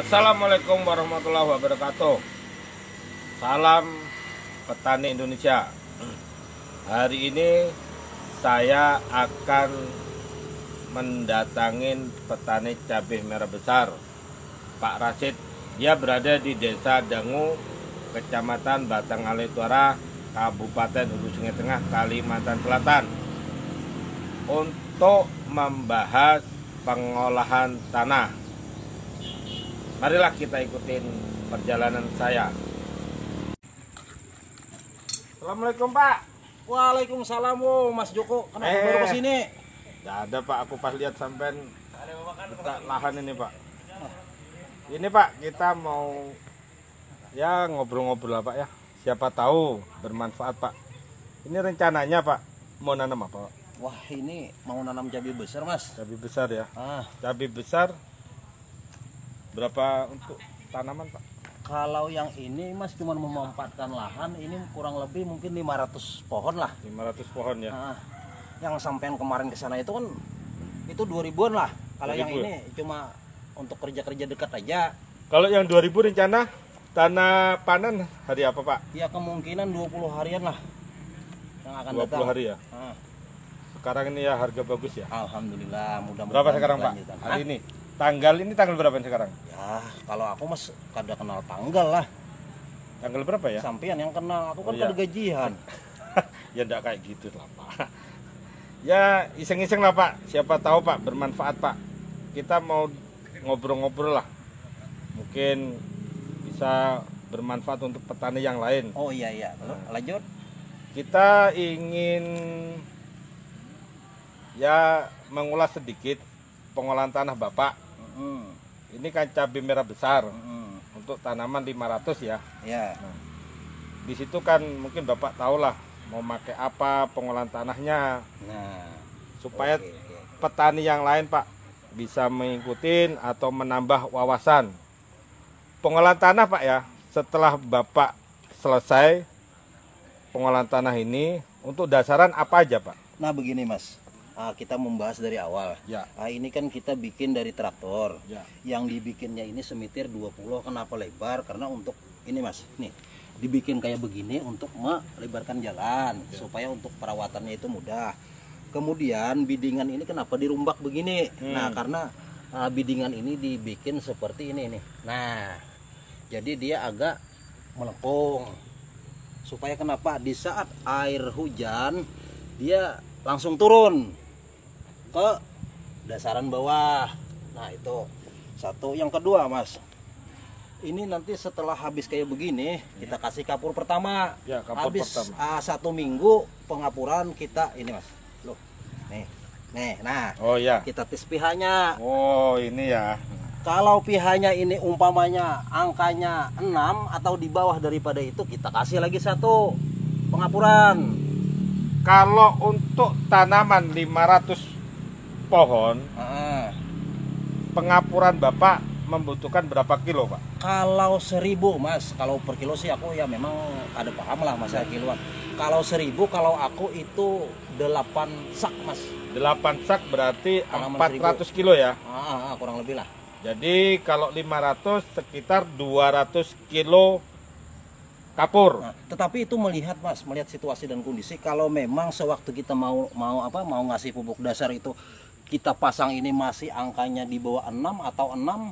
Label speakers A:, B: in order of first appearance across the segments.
A: Assalamualaikum warahmatullahi wabarakatuh. Salam petani Indonesia. Hari ini saya akan mendatangin petani cabai merah besar, Pak Rasid. Dia berada di Desa Dangu, Kecamatan Batang Alai Utara, Kabupaten Hulu Sungai Tengah, Kalimantan Selatan, untuk membahas pengolahan tanah. Marilah kita ikutin perjalanan saya. Assalamualaikum, Pak.
B: Waalaikumsalam, Mas Joko. Kenapa baru kesini?
A: Tidak ada, Pak. Aku pas lihat sampean buka lahan ini, Pak. Ini, Pak, kita mau ya ngobrol-ngobrol lah, Pak, ya. Siapa tahu bermanfaat, Pak. Ini rencananya, Pak, mau nanam apa, Pak?
B: Wah, ini mau nanam cabai besar, Mas.
A: Cabai besar ya.
B: Ah,
A: Cabai besar berapa untuk tanaman, Pak?
B: kalau yang ini Mas cuma memanfaatkan lahan, ini kurang lebih mungkin 500 pohon lah.
A: 500 pohon ya.
B: Ah, yang sampean kemarin ke sana itu kan itu 2000-an lah. Kalau yang
A: 2000.
B: ini cuma untuk kerja-kerja dekat aja.
A: Kalau yang 2000 rencana tanah panen hari apa, Pak?
B: Ya kemungkinan 20 harian lah yang akan
A: 20
B: datang.
A: hari ya.
B: Ah,
A: Sekarang ini ya harga bagus ya.
B: Alhamdulillah, mudah-mudahan.
A: Berapa sekarang, Pak?
B: berkelanjutan.
A: Hari ini. Tanggal ini tanggal berapa sekarang?
B: Ya, kalau aku Mas kada kenal tanggal lah.
A: Tanggal berapa ya?
B: Sampean yang kenal, aku kan
A: Oh, iya.
B: kada gajian.
A: Ya enggak kayak gitu lah, Pak. Ya iseng-iseng lah, Pak. Siapa tahu, Pak, bermanfaat, Pak. Kita mau ngobrol-ngobrol lah. Mungkin bisa bermanfaat untuk petani yang lain.
B: Oh iya iya, lanjut.
A: Kita ingin ya mengulas sedikit pengolahan tanah Bapak. Ini kan cabai merah besar untuk tanaman 500 ya.
B: Ya.
A: Di situ kan mungkin Bapak tahulah mau pakai apa pengolahan tanahnya
B: Nah,
A: supaya
B: oke, oke.
A: petani yang lain, Pak, bisa mengikuti atau menambah wawasan. Pengolahan tanah, Pak, ya. Setelah Bapak selesai pengolahan tanah ini, untuk dasaran apa aja, Pak?
B: Nah begini Mas, kita membahas dari awal.
A: Ya.
B: Ini kan kita bikin dari traktor.
A: Ya.
B: Yang dibikinnya ini semitir 20. Kenapa lebar? Karena untuk ini Mas, nih dibikin kayak begini untuk melebarkan jalan supaya untuk perawatannya itu mudah. Kemudian bidingan ini kenapa dirumbak begini? Nah karena bidingan ini dibikin seperti ini nih. Nah jadi dia agak melengkung supaya kenapa di saat air hujan dia langsung turun ke dasaran bawah. Nah itu satu. Yang kedua Mas, ini nanti setelah habis kayak begini kita kasih kapur pertama.
A: Ya, kapur
B: habis
A: pertama.
B: 1 minggu pengapuran kita ini Mas, loh nih nah
A: Oh ya.
B: kita tes pH-nya.
A: Oh ini ya.
B: Kalau pH-nya ini umpamanya angkanya 6 atau di bawah daripada itu, kita kasih lagi 1 pengapuran.
A: Kalau untuk tanaman 500 pohon, pengapuran Bapak membutuhkan berapa kilo, Pak?
B: Kalau 1000 Mas, kalau per kilo sih aku ya memang ada paham lah masalah kiloan. Kalau 1000, kalau aku itu 8 sak Mas.
A: 8 sak berarti
B: Tanaman
A: 400 kilo ya.
B: Kurang lebih lah.
A: Jadi kalau 500 sekitar 200 kilo kapur.
B: Nah, tetapi itu melihat Mas, melihat situasi dan kondisi. Kalau memang sewaktu kita mau ngasih pupuk dasar itu kita pasang ini masih angkanya di bawah 6 atau 6,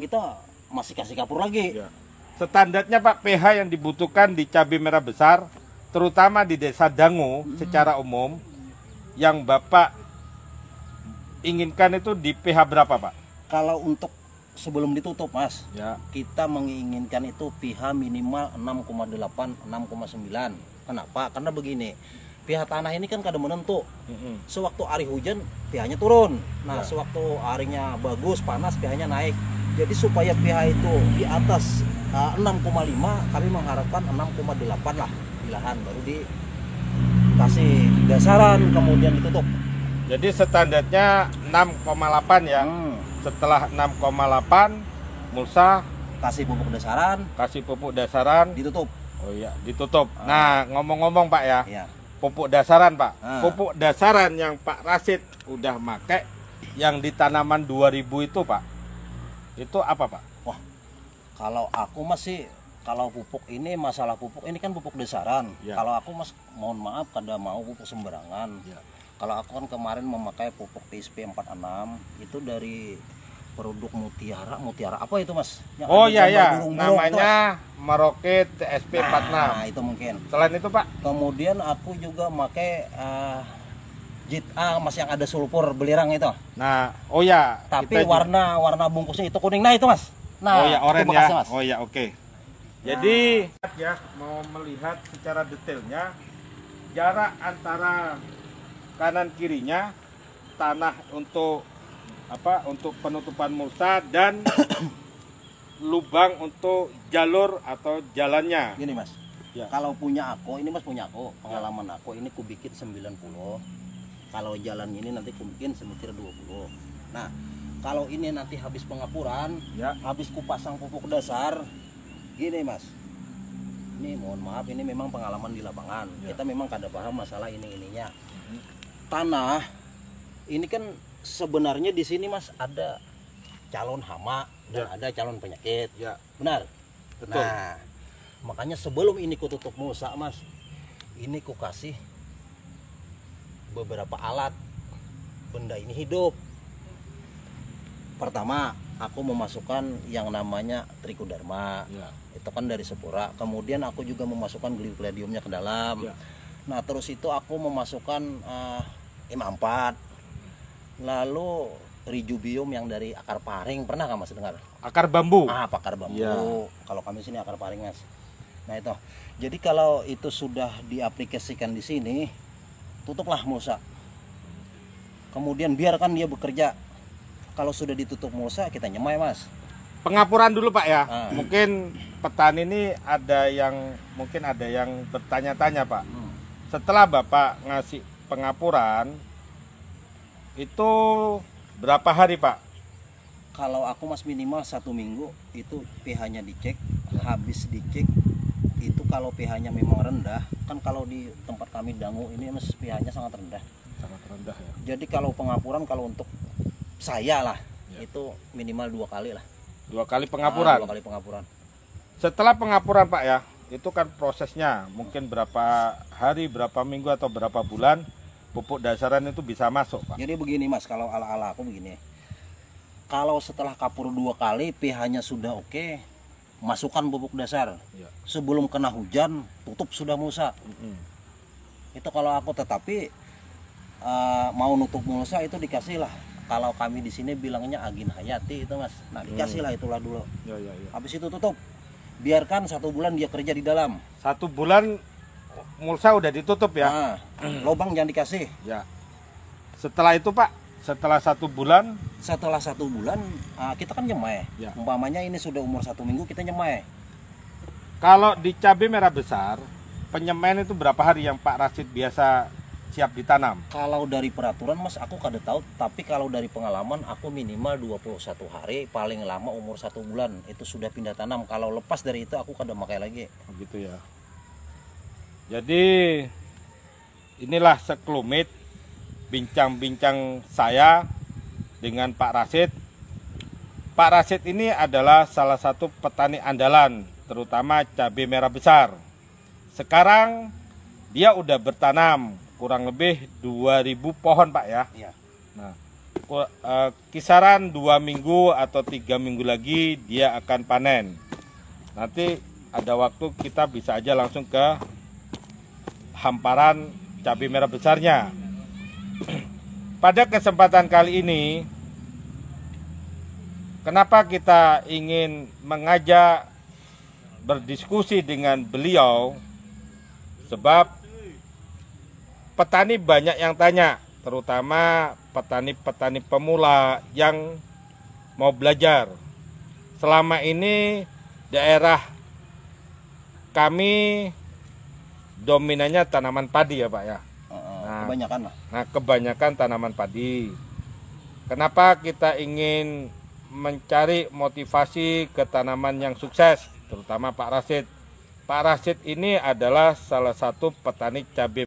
B: kita masih kasih kapur lagi.
A: Ya. Standarnya, Pak, pH yang dibutuhkan di cabai merah besar, terutama di Desa Dangu secara umum, yang Bapak inginkan itu di pH berapa, Pak?
B: Kalau untuk sebelum ditutup Mas,
A: Ya.
B: kita menginginkan itu pH minimal 6,8, 6,9. Kenapa? Karena begini, pH tanah ini kan kadang menentu. Sewaktu hari hujan pH-nya turun. Nah,
A: Ya.
B: sewaktu harinya bagus, panas, pH-nya naik. Jadi supaya pH itu di atas 6,5, kami mengharapkan 6,8 lah di lahan, baru dikasih dasaran kemudian ditutup.
A: Jadi standarnya 6,8 ya. Setelah 6,8 mulsa
B: Kasih pupuk dasaran,
A: kasih pupuk dasaran.
B: ditutup.
A: Oh iya, ditutup. Nah, ngomong-ngomong, Pak, ya.
B: Ya.
A: Pupuk dasaran, Pak.
B: Ah.
A: Pupuk dasaran yang Pak Rasid udah make yang di tanaman 2000 itu, Pak. Itu apa, Pak?
B: Wah, kalau aku masih kalau pupuk ini masalah pupuk ini kan pupuk desaran.
A: Ya.
B: Kalau aku mas mohon maaf kada mau pupuk sembarangan.
A: Ya.
B: Kalau aku kan kemarin memakai pupuk TSP 46 itu dari produk Mutiara apa itu mas? Yang
A: Oh
B: ada
A: iya
B: gambar
A: ya,
B: burung-burung itu,
A: namanya
B: Mas.
A: Merauke TSP 46.
B: Nah, itu mungkin.
A: Selain itu Pak,
B: Kemudian aku juga pakai JIT A mas yang ada sulfur belirang itu.
A: nah, oh ya.
B: Tapi
A: kita juga-
B: warna bungkusnya itu kuning. Nah itu mas. Nah,
A: oh ya,
B: itu
A: oranye
B: bekasnya,
A: ya.
B: Mas.
A: Oh ya, oke. Jadi ya mau melihat secara detailnya jarak antara kanan kirinya tanah untuk apa? Untuk penutupan mulsa dan lubang untuk jalur atau jalannya.
B: Gini mas.
A: Ya.
B: Kalau punya aku, ini mas punya aku, pengalaman aku ini ku bikin 90. Kalau jalan ini nanti ku bikin semeter 20. Nah, kalau ini nanti habis pengapuran,
A: Ya.
B: habis ku pasang pupuk dasar, gini mas. Ini mohon maaf, ini memang pengalaman di lapangan.
A: Ya.
B: Kita memang kada paham masalah ininya. Tanah ini kan sebenarnya di sini mas ada calon hama dan
A: Ya.
B: ada calon penyakit.
A: Ya,
B: Benar.
A: betul.
B: Nah, makanya sebelum ini ku tutup mulsa mas, ini ku kasih beberapa alat benda ini hidup. Pertama, aku memasukkan yang namanya Trichoderma.
A: Ya.
B: Itu kan dari sepura. Kemudian aku juga memasukkan Glycolidiumnya ke dalam.
A: Ya.
B: Nah, terus itu aku memasukkan M4. Lalu Rijubium yang dari akar paring. Pernah nggak mas dengar?
A: Akar bambu.
B: Pakar bambu.
A: Ya.
B: Kalau kami sini akar paring mas. Nah itu. Jadi kalau itu sudah diaplikasikan di sini, tutuplah mulsa. Kemudian biarkan dia bekerja. Kalau sudah ditutup mulsa, kita nyemai mas.
A: Pengapuran dulu Pak ya.
B: Ah.
A: Mungkin petani ini ada yang bertanya-tanya Pak. Setelah Bapak ngasih pengapuran itu berapa hari Pak?
B: Kalau aku mas minimal 1 minggu itu pH-nya dicek. Habis dicek itu kalau pH-nya memang rendah, kan kalau di tempat kami Dangu ini mas pH-nya sangat rendah.
A: Sangat rendah ya.
B: Jadi kalau pengapuran kalau untuk saya lah
A: Ya.
B: itu minimal 2 kali lah.
A: 2 kali pengapuran.
B: 2 kali pengapuran.
A: Setelah pengapuran Pak ya, itu kan prosesnya mungkin berapa hari, berapa minggu atau berapa bulan pupuk dasaran itu bisa masuk Pak.
B: Jadi begini mas, kalau ala-ala aku begini. Kalau setelah kapur 2 kali pH-nya sudah oke, masukkan pupuk dasar.
A: Ya.
B: Sebelum kena hujan, tutup sudah mulsa. Itu kalau aku, tetapi mau nutup mulsa itu dikasih lah. Kalau kami di sini bilangnya Agin Hayati itu mas. Nah dikasih lah itulah dulu.
A: Ya, ya, ya.
B: Habis itu tutup. Biarkan 1 bulan dia kerja di dalam.
A: 1 bulan mulsa udah ditutup ya.
B: Nah, lubang jangan dikasih.
A: Ya. Setelah itu Pak, setelah 1 bulan,
B: Setelah 1 bulan kita kan nyemai.
A: Ya.
B: Umpamanya ini sudah umur 1 minggu kita nyemai.
A: kalau di cabai merah besar, penyemaian itu berapa hari yang Pak Rasid biasa siap ditanam?
B: Kalau dari peraturan mas aku kada tahu, tapi kalau dari pengalaman aku minimal 21 hari, paling lama umur 1 bulan itu sudah pindah tanam. Kalau lepas dari itu aku kada pakai lagi.
A: Begitu ya. Jadi inilah sekelumit bincang-bincang saya dengan Pak Rasid. Pak Rasid ini adalah salah satu petani andalan, terutama cabai merah besar. Sekarang dia udah bertanam kurang lebih 2000 pohon Pak ya.
B: Iya.
A: Nah, kisaran 2 minggu atau 3 minggu lagi dia akan panen. Nanti ada waktu kita bisa aja langsung ke hamparan cabai merah besarnya. Pada kesempatan kali ini, kenapa kita ingin mengajak berdiskusi dengan beliau? Sebab petani banyak yang tanya, terutama petani-petani pemula yang mau belajar. Selama ini daerah kami dominannya tanaman padi ya Pak ya.
B: Kebanyakan lah.
A: Nah, kebanyakan tanaman padi. Kenapa kita ingin mencari motivasi ke tanaman yang sukses, terutama Pak Rasid? Pak Rasid ini adalah salah satu petani cabai